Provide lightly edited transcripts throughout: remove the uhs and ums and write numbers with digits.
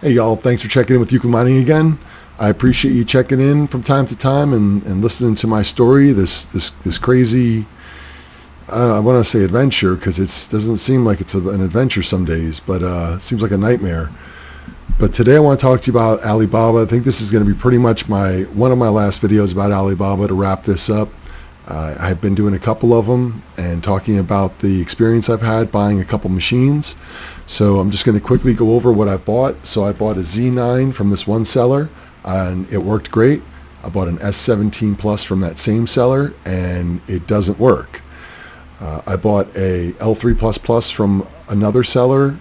Hey y'all, thanks for checking in with Euclid Mining again. I appreciate you checking in from time to time and listening to my story, this crazy, I want to say adventure because it doesn't seem like it's an adventure some days, but it seems like a nightmare. But today I want to talk to you about Alibaba. I think this is going to be pretty much one of my last videos about Alibaba to wrap this up. I've been doing a couple of them and talking about the experience I've had buying a couple machines. So I'm just going to quickly go over what I bought. So I bought a Z9 from this one seller and it worked great. I bought an S17 Plus from that same seller and it doesn't work. I bought a L3++ from another seller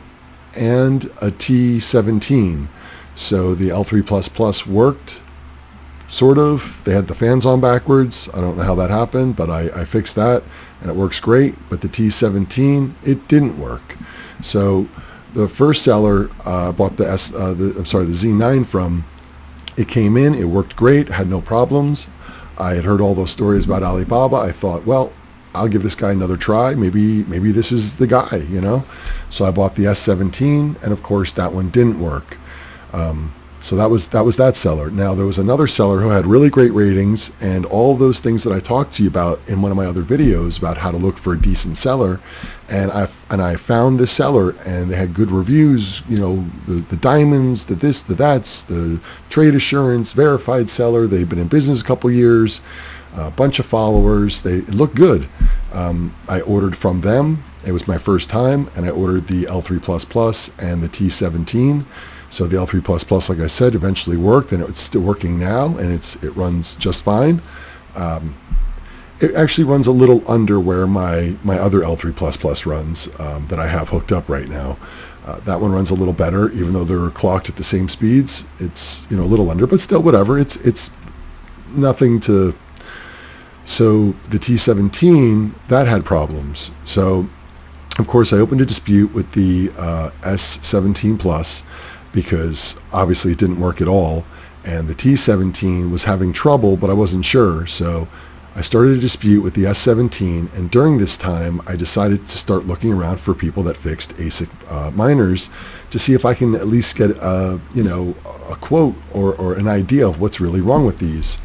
and a T17. So the L3++ worked. Sort of. They had the fans on backwards. I don't know how that happened, but I fixed that and it works great. But the T17, it didn't work. So the first seller bought the Z9 from. It came in, it worked great, had no problems. I had heard all those stories about Alibaba. I thought, well, I'll give this guy another try. Maybe this is the guy, you know. So I bought the S17, and of course that one didn't work. So that was that seller. Now there was another seller who had really great ratings and all those things that I talked to you about in one of my other videos about how to look for a decent seller. And I found this seller and they had good reviews, you know, the diamonds, the this, the that's, the trade assurance, verified seller. They've been in business a couple years, a bunch of followers. They look good. I ordered from them. It was my first time and I ordered the L3++ and the T17. So the L3++, like I said, eventually worked, and it's still working now, and it runs just fine. It actually runs a little under where my other L3++ runs that I have hooked up right now. That one runs a little better, even though they're clocked at the same speeds. It's a little under, but still whatever. It's nothing to. So the T17 that had problems. So of course I opened a dispute with the S17 Plus. Because obviously it didn't work at all, and the T17 was having trouble, but I wasn't sure. So I started a dispute with the S17, and during this time I decided to start looking around for people that fixed ASIC miners to see if I can at least get a quote or an idea of what's really wrong with these.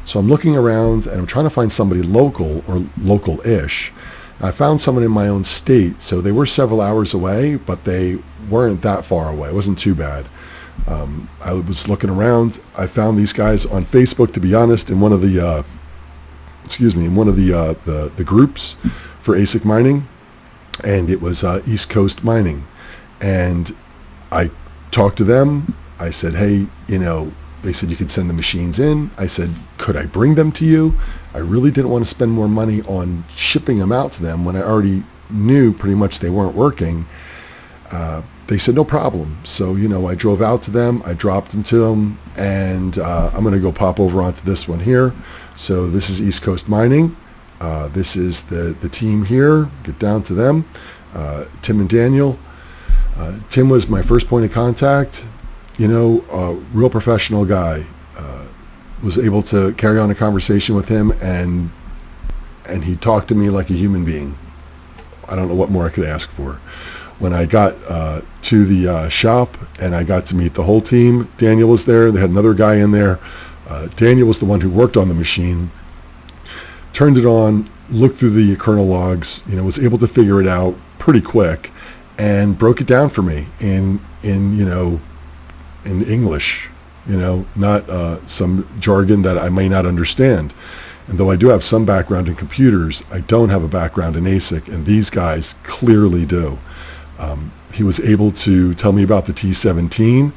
So I'm looking around and I'm trying to find somebody local or local-ish. I found someone in my own state, so they were several hours away, but they weren't that far away. It wasn't too bad. I was looking around. I found these guys on Facebook, to be honest, in one of the groups for ASIC mining, and it was East Coast Mining. And I talked to them. I said, hey, they said you could send the machines in. I said, could I bring them to you? I really didn't want to spend more money on shipping them out to them when I already knew pretty much they weren't working. They said, no problem. So, I drove out to them. I dropped them to them. And I'm going to go pop over onto this one here. So this is East Coast Mining. This is the team here. Get down to them. Tim and Daniel. Tim was my first point of contact. A real professional guy. Was able to carry on a conversation with him, and he talked to me like a human being. I don't know what more I could ask for. When I got to the shop and I got to meet the whole team, Daniel was there. They had another guy in there. Daniel was the one who worked on the machine, turned it on, looked through the kernel logs, was able to figure it out pretty quick, and broke it down for me in English. Not some jargon that I may not understand. And though I do have some background in computers, I don't have a background in ASIC, and these guys clearly do. He was able to tell me about the T17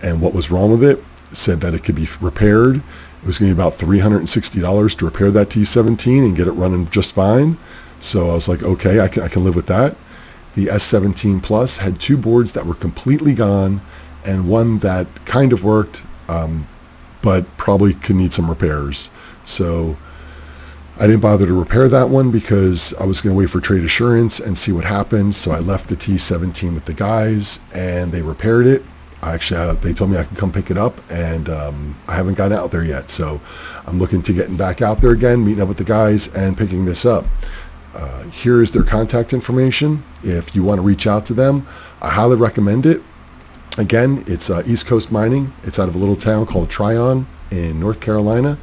and what was wrong with it, said that it could be repaired. It was going to be about $360 to repair that T17 and get it running just fine. So I was like, okay, I can live with that. The S17 Plus had two boards that were completely gone, and one that kind of worked, but probably could need some repairs. So I didn't bother to repair that one because I was going to wait for trade assurance and see what happened. So I left the T17 with the guys, and they repaired it. They told me I can come pick it up, and I haven't gotten out there yet. So I'm looking to getting back out there again, meeting up with the guys, and picking this up. Here is their contact information. If you want to reach out to them, I highly recommend it. Again, it's East Coast Mining. It's out of a little town called Tryon in North Carolina.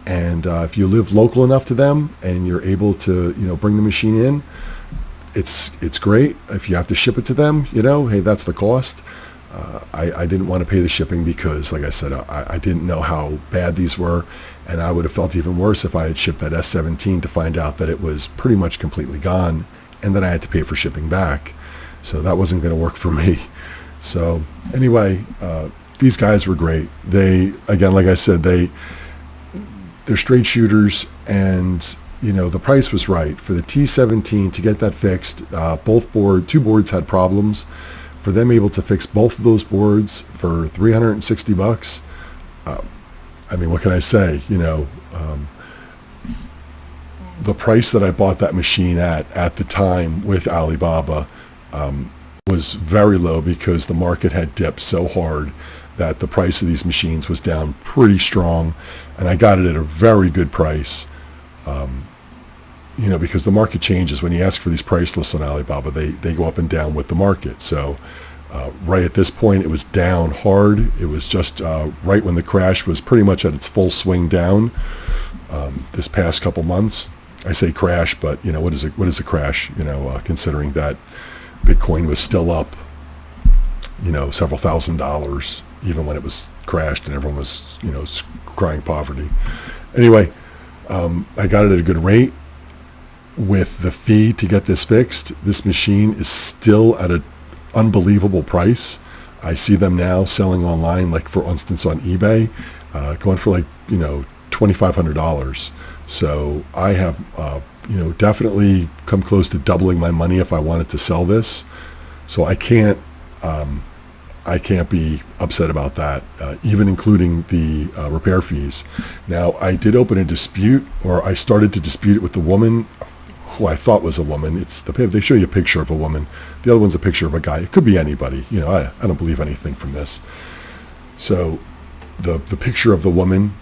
And if you live local enough to them and you're able to, bring the machine in, it's great. If you have to ship it to them, hey, that's the cost. I didn't want to pay the shipping because, like I said, I didn't know how bad these were, and I would have felt even worse if I had shipped that S17 to find out that it was pretty much completely gone, and then I had to pay for shipping back. So that wasn't going to work for me. So anyway, these guys were great. They, again, like I said, they're straight shooters, and the price was right for the T17 to get that fixed. Two boards had problems. For them able to fix both of those boards for $360, what can I say? The price that I bought that machine at the time with Alibaba was very low because the market had dipped so hard that the price of these machines was down pretty strong, and I got it at a very good price. Because the market changes. When you ask for these price lists on Alibaba, they go up and down with the market. So right at this point, it was down hard. It was just right when the crash was pretty much at its full swing down this past couple months. I say crash, but what is a crash? Considering that Bitcoin was still up, several $1,000s, even when it was crashed and everyone was, crying poverty. Anyway, I got it at a good rate. With the fee to get this fixed, this machine is still at an unbelievable price. I see them now selling online, like for instance on eBay, going for like $2,500. So I have definitely come close to doubling my money if I wanted to sell this. So I can't be upset about that, even including the repair fees. Now I did open a dispute, or I started to dispute it with the woman who I thought was a woman. They show you a picture of a woman. The other one's a picture of a guy. It could be anybody. I don't believe anything from this. So the picture of the woman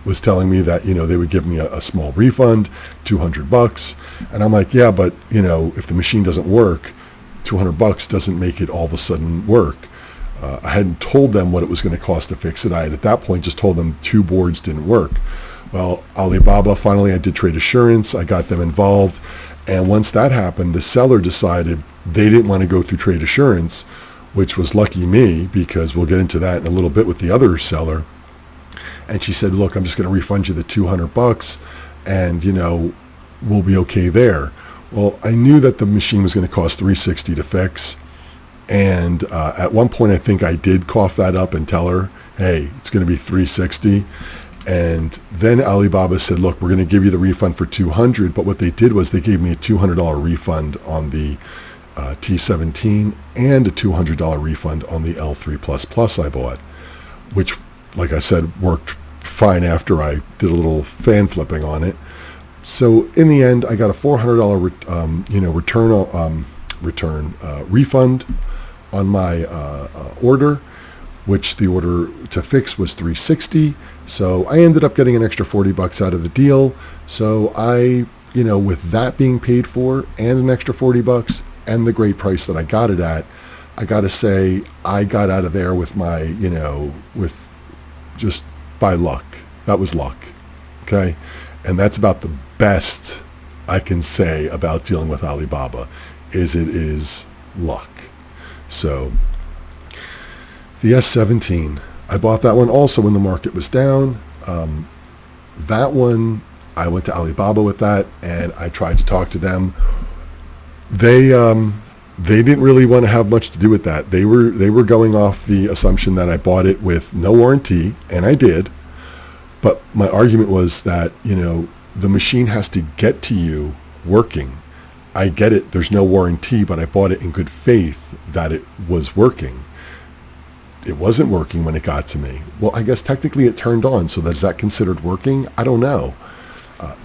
was telling me that, they would give me a small refund, $200. And I'm like, yeah, but, if the machine doesn't work, $200 doesn't make it all of a sudden work. I hadn't told them what it was going to cost to fix it. I had at that point just told them 2 boards didn't work. Well, Alibaba, finally I did Trade Assurance. I got them involved. And once that happened, the seller decided they didn't want to go through Trade Assurance, which was lucky me, because we'll get into that in a little bit with the other seller. And she said, look, I'm just going to refund you the $200 and, we'll be okay there. Well, I knew that the machine was going to cost $360 to fix. And at one point, I think I did cough that up and tell her, hey, it's going to be $360. And then Alibaba said, look, we're going to give you the refund for $200. But what they did was they gave me a $200 refund on the T17 and a $200 refund on the L3++ I bought, which, like I said, worked fine after I did a little fan flipping on it. So in the end, I got a $400 refund on my order, which the order to fix was $360. So I ended up getting an extra $40 out of the deal. So I, with that being paid for and an extra $40 and the great price that I got it at, I got to say I got out of there with my, with just by luck. That was luck. Okay. And that's about the best I can say about dealing with Alibaba, is it is luck. So the S17, I bought that one also when the market was down. That one, I went to Alibaba with that, and I tried to talk to them. They didn't really want to have much to do with that. They were going off the assumption that I bought it with no warranty, and I did. But my argument was that, the machine has to get to you working. I get it, there's no warranty, but I bought it in good faith that it was working. It wasn't working when it got to me. Well, I guess technically it turned on, so is that considered working? I don't know.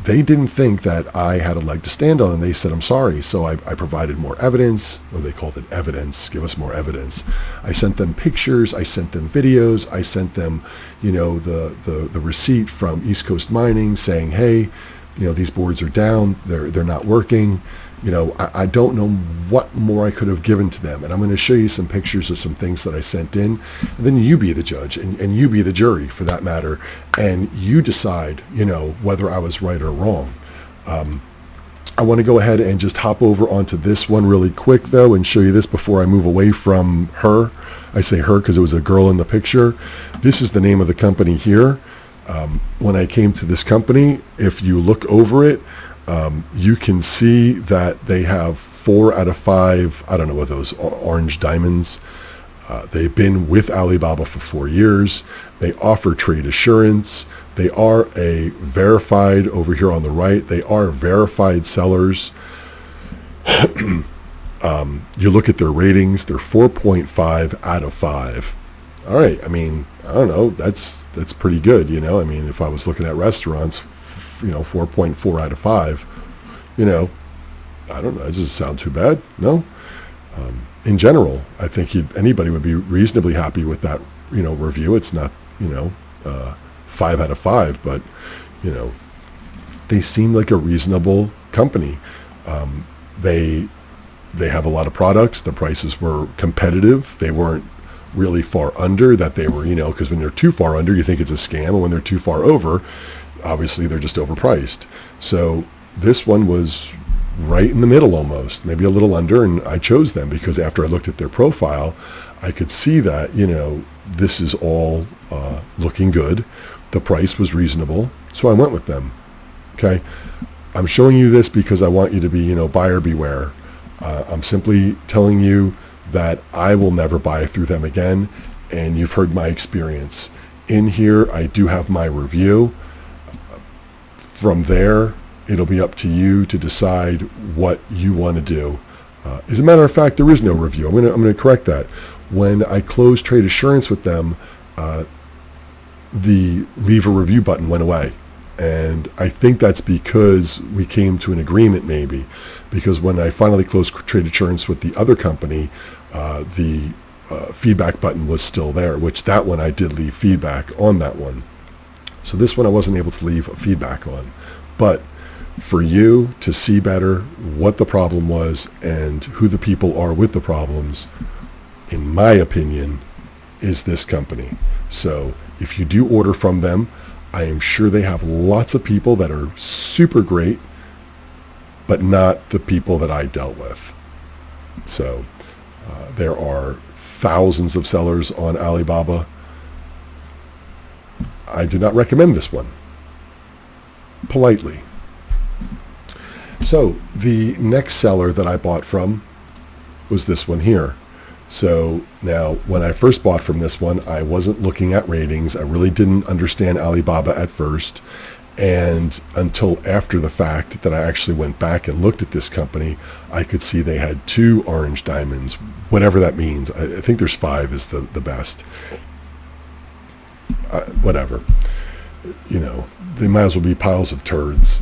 They didn't think that I had a leg to stand on, and they said, I'm sorry. So I provided more evidence, or they called it evidence, give us more evidence. I sent them pictures, I sent them videos, I sent them, the receipt from East Coast Mining saying, hey, these boards are down, they're not working. I don't know what more I could have given to them. And I'm going to show you some pictures of some things that I sent in. And then you be the judge and you be the jury for that matter. And you decide, whether I was right or wrong. I want to go ahead and just hop over onto this one really quick, though, and show you this before I move away from her. I say her because it was a girl in the picture. This is the name of the company here. When I came to this company, if you look over it, you can see that they have 4 out of 5, I don't know what those orange diamonds. They've been with Alibaba for 4 years. They offer trade assurance. They are a verified, over here on the right, they are verified sellers. You look at their ratings, they're 4.5 out of 5. All right, I mean, I don't know, that's pretty good, I mean, if I was looking at restaurants, 4.4 out of 5, I don't know, it doesn't sound too bad, no? In general, I think anybody would be reasonably happy with that, review. It's not, 5 out of 5, but, they seem like a reasonable company. They have a lot of products. The prices were competitive. They weren't really far under that they were, because when they're too far under, you think it's a scam. And when they're too far over, obviously they're just overpriced. So this one was right in the middle almost, maybe a little under. And I chose them because after I looked at their profile, I could see that, this is all looking good. The price was reasonable. So I went with them. Okay. I'm showing you this because I want you to be, buyer beware. I'm simply telling you that I will never buy through them again. And you've heard my experience. In here, I do have my review. From there, it'll be up to you to decide what you want to do. As a matter of fact, there is no review. I'm going to correct that. When I closed trade assurance with them, the leave a review button went away. And I think that's because we came to an agreement, maybe. Because when I finally closed trade assurance with the other company, the feedback button was still there, which that one I did leave feedback on that one. So this one I wasn't able to leave a feedback on. But for you to see better what the problem was and who the people are with the problems, in my opinion, is this company. So if you do order from them, I am sure they have lots of people that are super great, but not the people that I dealt with. So there are thousands of sellers on Alibaba. I do not recommend this one. Politely. So the next seller that I bought from was this one here. So now when I first bought from this one, I wasn't looking at ratings. I really didn't understand Alibaba at first. And until after the fact that I actually went back and looked at this company, I could see they had 2 orange diamonds, whatever that means. I think there's 5 is the best. Whatever. They might as well be piles of turds,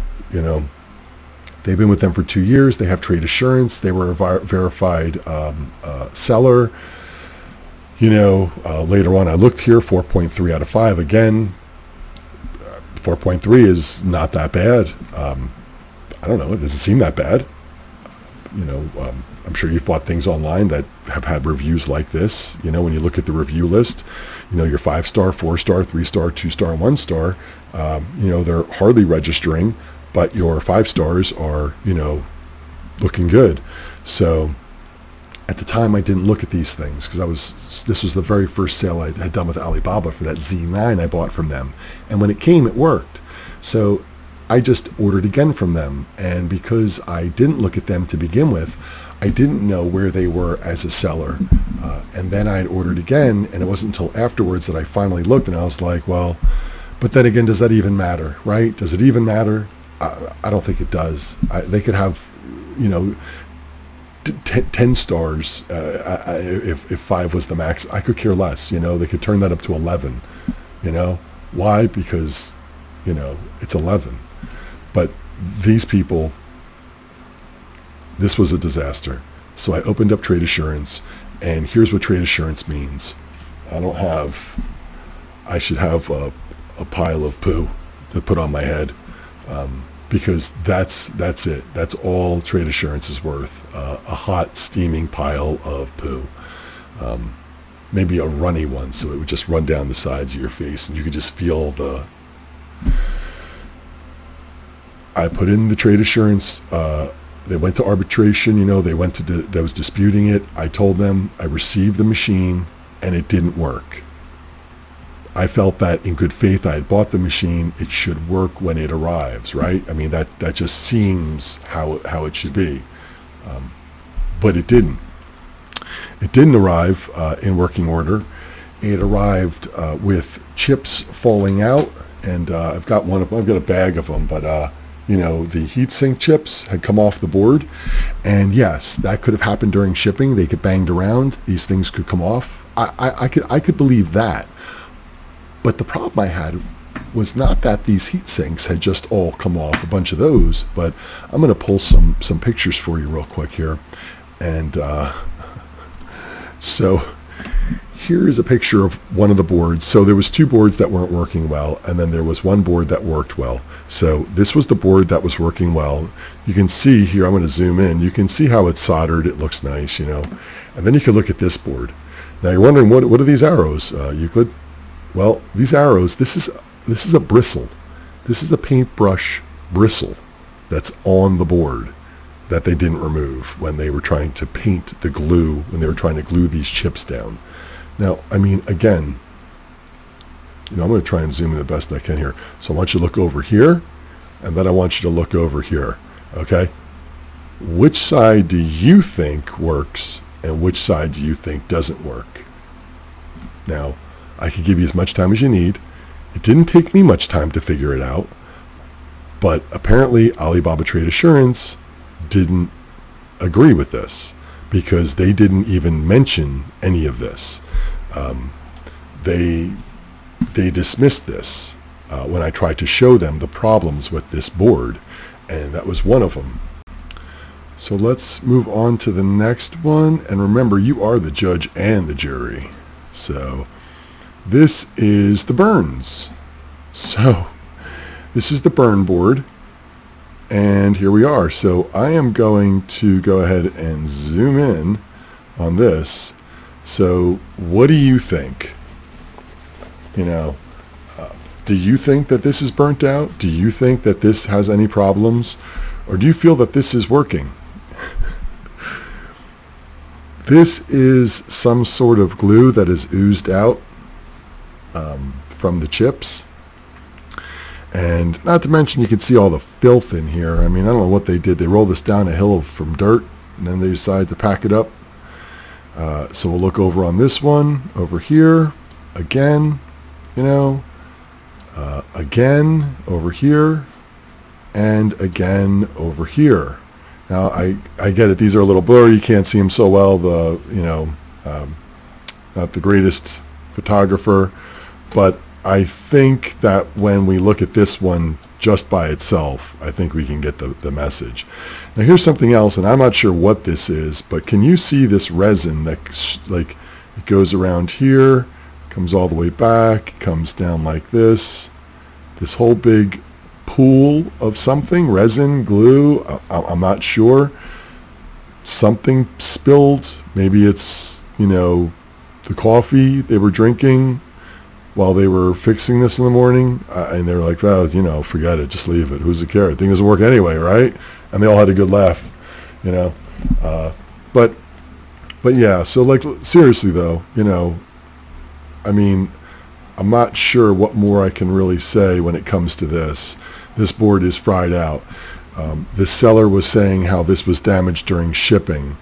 They've been with them for 2 years. They have trade assurance. They were a verified seller. Later on I looked here, 4.3 out of 5. Again, 4.3 is not that bad. I don't know. It doesn't seem that bad. I'm sure you've bought things online that have had reviews like this. When you look at the review list, your 5-star, 4-star, 3-star, 2-star, 1-star, they're hardly registering, but your 5 stars are, looking good. So at the time I didn't look at these things because this was the very first sale I had done with Alibaba for that Z9 I bought from them. And when it came, it worked. So I just ordered again from them. And because I didn't look at them to begin with, I didn't know where they were as a seller. And then I had ordered again, and it wasn't until afterwards that I finally looked, and I was like, well, but then again, does that even matter, right? Does it even matter? I don't think it does. They could have, 10 stars if 5 was the max. I could care less. They could turn that up to 11. Why? Because it's 11. But these people, this was a disaster. So I opened up trade assurance, and here's what trade assurance means. I should have a pile of poo to put on my head. because that's it. That's all trade assurance is worth. A hot, steaming pile of poo. Maybe a runny one, so it would just run down the sides of your face, and you could just feel the... I put in the trade assurance. They went to arbitration. They went to that was disputing it. I told them I received the machine, and it didn't work. I felt that in good faith I had bought the machine. It should work when it arrives, right? I mean, that just seems how it should be. But it didn't. It didn't arrive in working order. It arrived with chips falling out, and I've got a bag of them, but the heatsink chips had come off the board, and yes, that could have happened during shipping. They get banged around. These things could come off. I could believe that. But the problem I had was not that these heat sinks had just all come off, a bunch of those, but I'm going to pull some pictures for you real quick here. And so here is a picture of one of the boards. So there was two boards that weren't working well, and then there was one board that worked well. So this was the board that was working well. You can see here, I'm going to zoom in. You can see how it's soldered. It looks nice, And then you can look at this board. Now you're wondering, what are these arrows, Euclid? Well, these arrows, this is a bristle. This is a paintbrush bristle that's on the board that they didn't remove when they were trying to paint the glue, when they were trying to glue these chips down. Now, I mean, again, I'm going to try and zoom in the best I can here. So I want you to look over here, and then I want you to look over here, okay? Which side do you think works, and which side do you think doesn't work? Now, I could give you as much time as you need. It didn't take me much time to figure it out, but apparently Alibaba Trade Assurance didn't agree with this because they didn't even mention any of this. They dismissed this when I tried to show them the problems with this board, and that was one of them. So let's move on to the next one, and remember, you are the judge and the jury. So this is the burns. So this is the burn board, and here we are. So I am going to go ahead and zoom in on this. So what do you think? Do you think that this is burnt out? Do you think that this has any problems? Or do you feel that this is working? This is some sort of glue that is oozed out from the chips. And not to mention, you can see all the filth in here. I mean, I don't know what they did. They rolled this down a hill from dirt, and then they decided to pack it up. So we'll look over on this one, over here, again, again over here, and again over here. Now, I get it. These are a little blurry. You can't see them so well. Not the greatest photographer, but I think that when we look at this one just by itself, I think we can get the message. Now, here's something else, and I'm not sure what this is, but can you see this resin that, it goes around here, comes all the way back, comes down like this whole big pool of something, resin, glue, I'm not sure. Something spilled. Maybe it's, the coffee they were drinking while they were fixing this in the morning, and they were like, well, forget it, just leave it. Who's the care? The thing doesn't work anyway, right? And they all had a good laugh, But yeah, so seriously though, I mean, I'm not sure what more I can really say when it comes to this. This board is fried out. The seller was saying how this was damaged during shipping.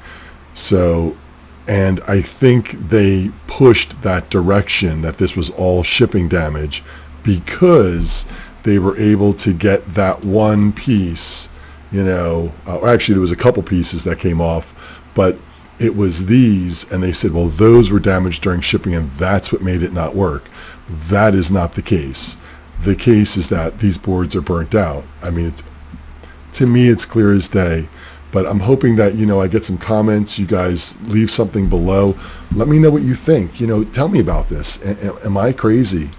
And I think they pushed that direction, that this was all shipping damage, because they were able to get that one piece, actually there was a couple pieces that came off, but it was these, and they said, well, those were damaged during shipping, and that's what made it not work. That is not the case. The case is that these boards are burnt out. I mean, to me, it's clear as day. But I'm hoping that, I get some comments. You guys leave something below. Let me know what you think. Tell me about this. Am I crazy?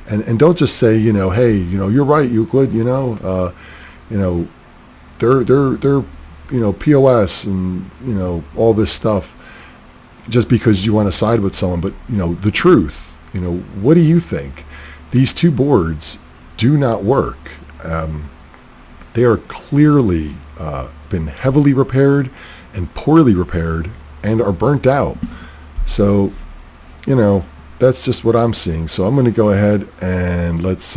And don't just say, hey, you're right, Euclid. you know, they're POS and all this stuff just because you want to side with someone. But the truth, what do you think? These two boards do not work. They are clearly been heavily repaired and poorly repaired and are burnt out. So that's just what I'm seeing. So I'm going to go ahead and let's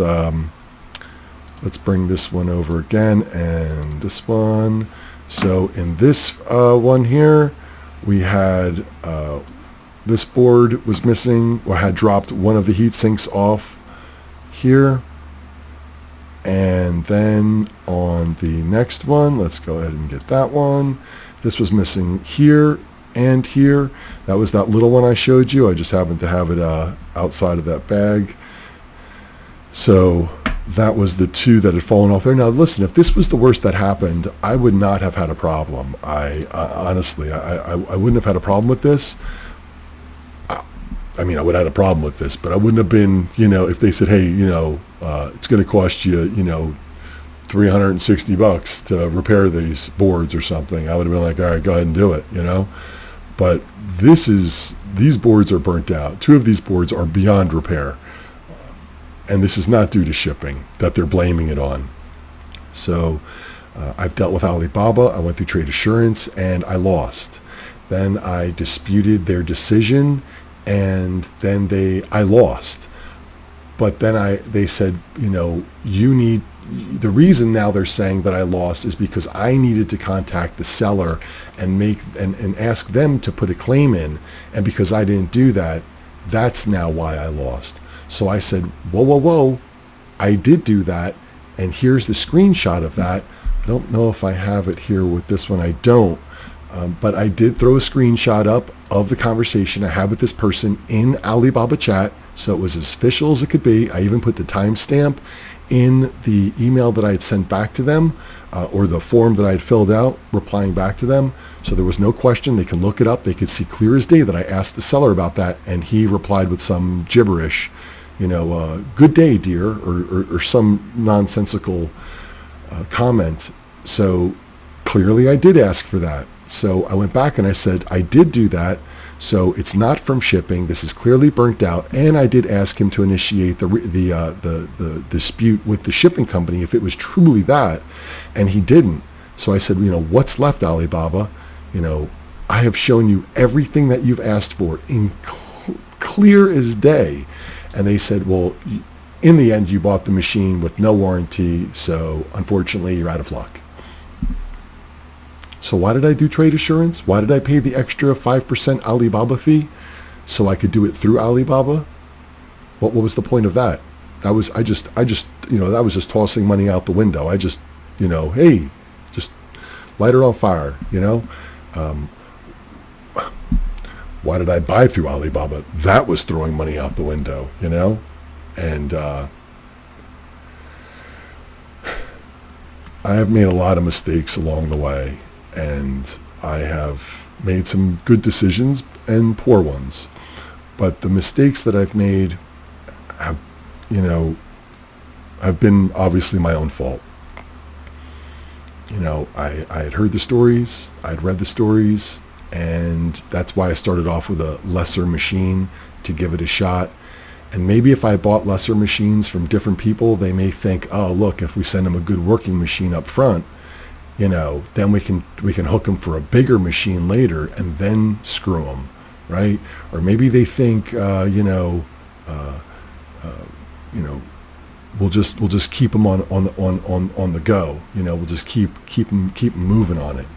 bring this one over again, and this one. So in this one here, we had this board was missing, or had dropped one of the heat sinks off here. And then on the next one, let's go ahead and get that one. This was missing here and here. That was that little one I showed you. I just happened to have it outside of that bag. So that was the two that had fallen off there. Now listen, if this was the worst that happened, I would not have had a problem. I honestly, I wouldn't have had a problem with this. I mean, I would have had a problem with this, but I wouldn't have been, if they said, hey, it's going to cost you, $360 to repair these boards or something. I would have been like, all right, go ahead and do it, But these boards are burnt out. Two of these boards are beyond repair. And this is not due to shipping that they're blaming it on. So I've dealt with Alibaba. I went through Trade Assurance and I lost. Then I disputed their decision, and then I lost. But then they said, the reason now they're saying that I lost is because I needed to contact the seller and and ask them to put a claim in. And because I didn't do that, that's now why I lost. So I said, whoa, I did do that. And here's the screenshot of that. I don't know if I have it here with this one. I don't. But I did throw a screenshot up of the conversation I had with this person in Alibaba chat. So it was as official as it could be. I even put the timestamp in the email that I had sent back to them, or the form that I had filled out, replying back to them. So there was no question. They can look it up. They could see clear as day that I asked the seller about that, and he replied with some gibberish, good day, dear, or some nonsensical comment. So clearly I did ask for that. So I went back and I said, I did do that. So it's not from shipping. This is clearly burnt out. And I did ask him to initiate the dispute with the shipping company if it was truly that. And he didn't. So I said, what's left, Alibaba? I have shown you everything that you've asked for in clear as day. And they said, well, in the end, you bought the machine with no warranty. So unfortunately, you're out of luck. So why did I do Trade Assurance? Why did I pay the extra 5% Alibaba fee so I could do it through Alibaba? What was the point of that? That was that was just tossing money out the window. I just, hey, just light her on fire, Why did I buy through Alibaba? That was throwing money out the window, And I have made a lot of mistakes along the way. And I have made some good decisions and poor ones. But the mistakes that I've made have been obviously my own fault. I had heard the stories, I'd read the stories, and that's why I started off with a lesser machine to give it a shot. And maybe if I bought lesser machines from different people, they may think, oh, look, if we send them a good working machine up front, then we can hook them for a bigger machine later and then screw them, right? Or maybe they think, we'll just keep them on the go. We'll just keep them moving on it.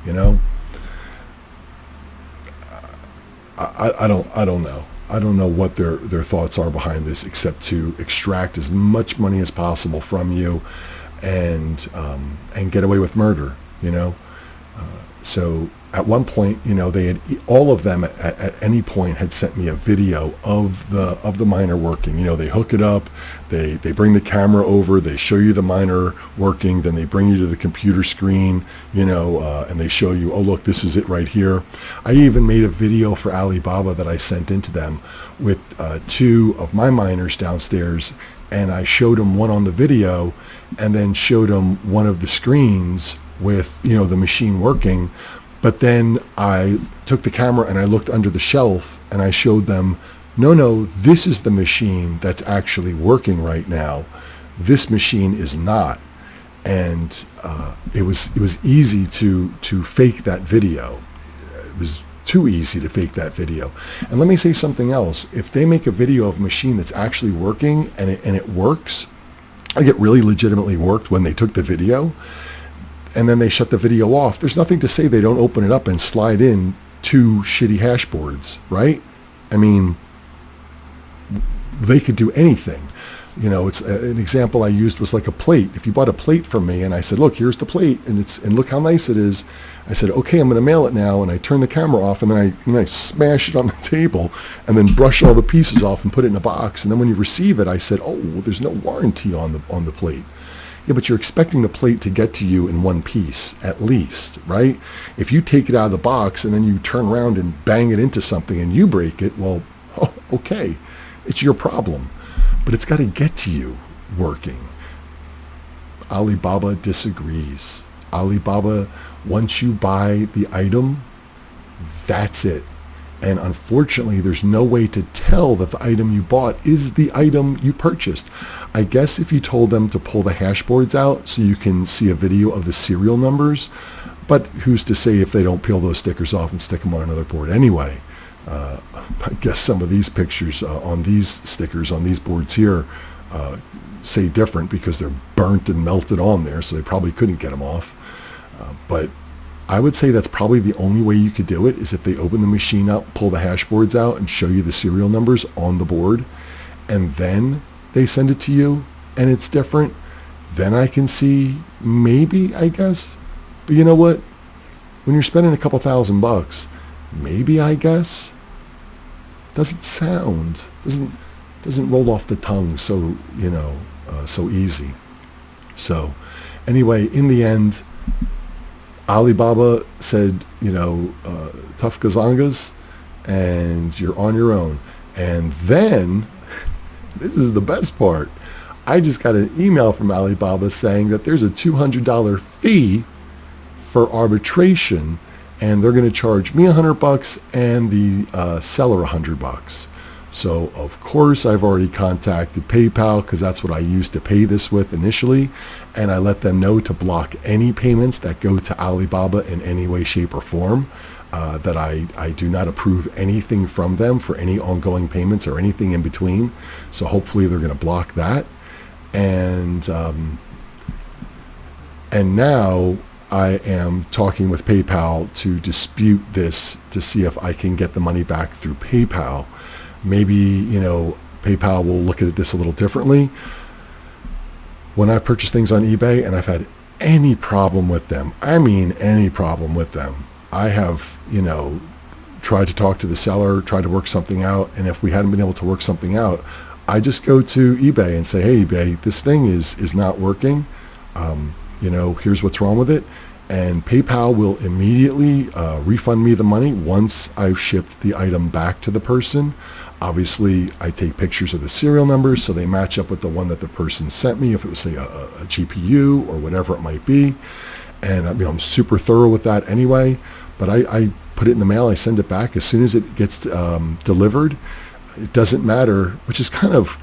I don't know. I don't know what their thoughts are behind this, except to extract as much money as possible from you, and get away with murder. So at one point, they had, all of them at any point had sent me a video of the miner working. They hook it up, they bring the camera over, they show you the miner working, then they bring you to the computer screen, and they show you, oh look, this is it right here. I even made a video for Alibaba that I sent into them with two of my miners downstairs and I showed him one on the video and then showed him one of the screens with, the machine working. But then I took the camera and I looked under the shelf and I showed them, no, this is the machine that's actually working right now. This machine is not. And it was easy to fake that video. It was too easy to fake that video. And let me say something else. If they make a video of a machine that's actually working and it works, like it really legitimately worked when they took the video, and then they shut the video off, there's nothing to say they don't open it up and slide in 2 shitty hash boards, right? I mean, they could do anything. It's an example I used was like a plate. If you bought a plate from me and I said, look, here's the plate, and look how nice it is. I said, okay, I'm going to mail it now, and I turn the camera off, and then I smash it on the table, and then brush all the pieces off and put it in a box. And then when you receive it, I said, oh, well, there's no warranty on the plate. Yeah, but you're expecting the plate to get to you in one piece, at least, right? If you take it out of the box and then you turn around and bang it into something and you break it, well, okay, it's your problem. But it's got to get to you working. Alibaba disagrees. Alibaba, once you buy the item, that's it. And unfortunately, there's no way to tell that the item you bought is the item you purchased. I guess if you told them to pull the hash boards out so you can see a video of the serial numbers, but who's to say if they don't peel those stickers off and stick them on another board anyway? I guess some of these pictures on these stickers on these boards here say different because they're burnt and melted on there, so they probably couldn't get them off. But I would say that's probably the only way you could do it is if they open the machine up, pull the hash boards out, and show you the serial numbers on the board, and then they send it to you, and it's different. Then I can see maybe, I guess. But you know what? When you're spending a couple $1,000, maybe, I guess, doesn't roll off the tongue so so easy. So anyway, in the end, Alibaba said, tough gazangas, and you're on your own. And then, this is the best part, I just got an email from Alibaba saying that there's a $200 fee for arbitration, and they're going to charge me $100 and the seller $100. So of course I've already contacted PayPal because that's what I used to pay this with initially, and I let them know to block any payments that go to Alibaba in any way, shape, or form, that I do not approve anything from them for any ongoing payments or anything in between. So hopefully they're going to block that. And now I am talking with PayPal to dispute this to see if I can get the money back through PayPal. Maybe, PayPal will look at this a little differently. When I purchase things on eBay and I've had any problem with them, I mean any problem with them, I have, tried to talk to the seller, tried to work something out, and if we hadn't been able to work something out, I just go to eBay and say, hey, eBay, this thing is not working. Here's what's wrong with it. And PayPal will immediately refund me the money once I've shipped the item back to the person. Obviously, I take pictures of the serial numbers so they match up with the one that the person sent me, if it was, say, a GPU or whatever it might be. And I'm super thorough with that anyway. But I put it in the mail, I send it back. As soon as it gets delivered, it doesn't matter, which is kind of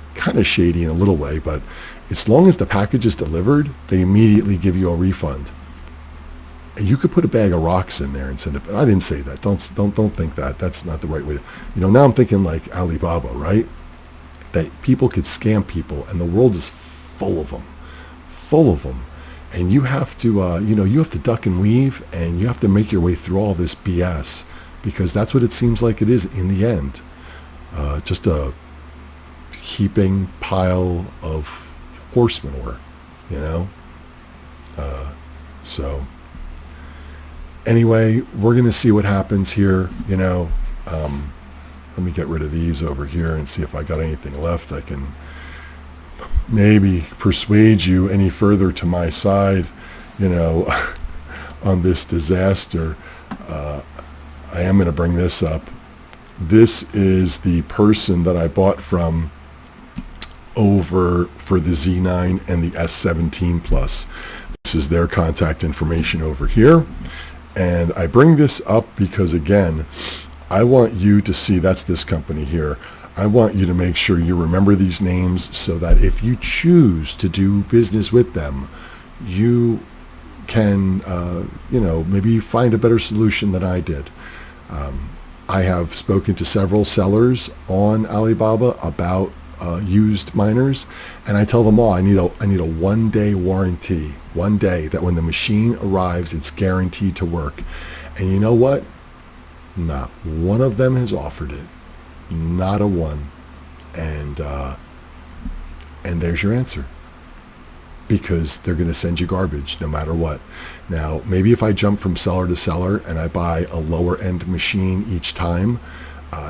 shady in a little way, but as long as the package is delivered, they immediately give you a refund. You could put a bag of rocks in there and send it. I didn't say that. Don't think that. That's not the right way to. Now I'm thinking like Alibaba, right? That people could scam people, and the world is full of them. And you have to, you have to duck and weave, and you have to make your way through all this BS, because that's what it seems like it is in the end. Just a heaping pile of horse manure, So. Anyway, we're going to see what happens here. Let me get rid of these over here and see if I got anything left. I can maybe persuade you any further to my side, on this disaster. I am going to bring this up. This is the person that I bought from over for the Z9 and the S17 Plus. This is their contact information over here. And I bring this up because, again, I want you to see, that's this company here. I want you to make sure you remember these names so that if you choose to do business with them, you can, maybe find a better solution than I did. I have spoken to several sellers on Alibaba about used miners, and I tell them all I need a 1-day warranty, 1 day, that when the machine arrives it's guaranteed to work. And you know what? Not one of them has offered it. Not a one. And there's your answer. Because they're going to send you garbage no matter what. Now, maybe if I jump from seller to seller and I buy a lower end machine each time,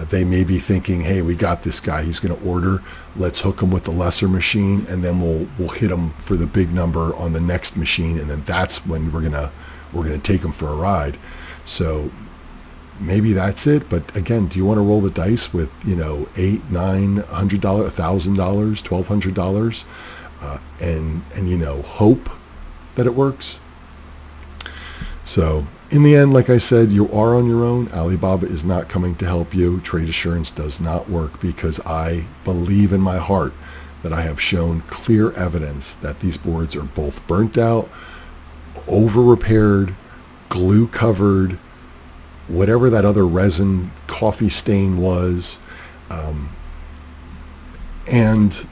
they may be thinking, hey, we got this guy, he's going to order, let's hook him with the lesser machine, and then we'll hit him for the big number on the next machine, and then that's when we're gonna take him for a ride. So maybe that's it. But again, do you want to roll the dice with $800, $900, $1,000, $1,200, and hope that it works? So in the end, like I said, you are on your own. Alibaba is not coming to help you. Trade Assurance does not work, because I believe in my heart that I have shown clear evidence that these boards are both burnt out, over repaired, glue covered, whatever that other resin coffee stain was, and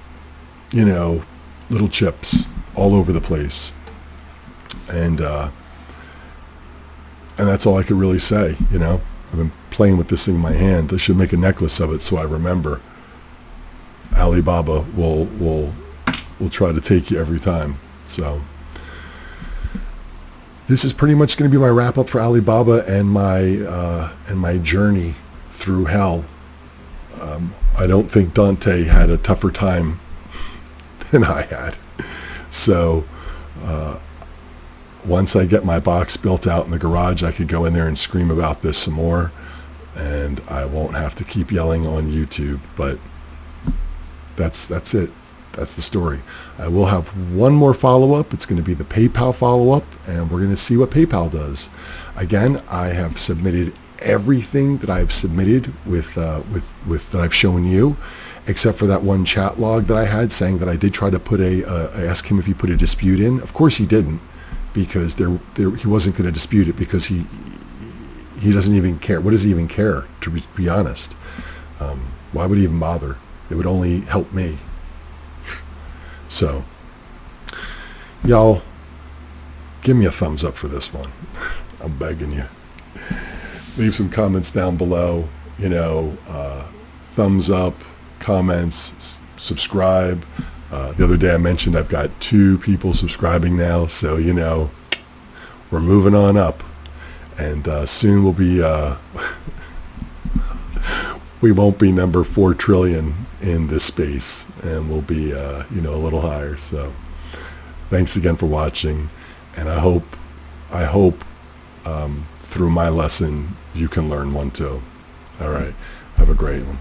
little chips all over the place. And that's all I could really say. I've been playing with this thing in my hand. I should make a necklace of it so I remember. Alibaba will try to take you every time. So this is pretty much going to be my wrap up for Alibaba and my journey through hell. I don't think Dante had a tougher time than I had. So once I get my box built out in the garage, I could go in there and scream about this some more, and I won't have to keep yelling on YouTube. But that's it. That's the story. I will have one more follow-up. It's going to be the PayPal follow-up, and we're going to see what PayPal does. Again, I have submitted everything that I've submitted with that I've shown you, except for that one chat log that I had saying that I did try to put I asked him if he put a dispute in. Of course he didn't, because he wasn't going to dispute it, because he doesn't even care. What does he even care, to be honest? Why would he even bother? It would only help me. So, y'all, give me a thumbs up for this one. I'm begging you. Leave some comments down below. Thumbs up, comments, subscribe. The other day I mentioned I've got 2 people subscribing now, so we're moving on up, and soon we'll be we won't be number 4 trillion in this space, and we'll be a little higher. So thanks again for watching, and I hope through my lesson you can learn one too. All right, have a great one.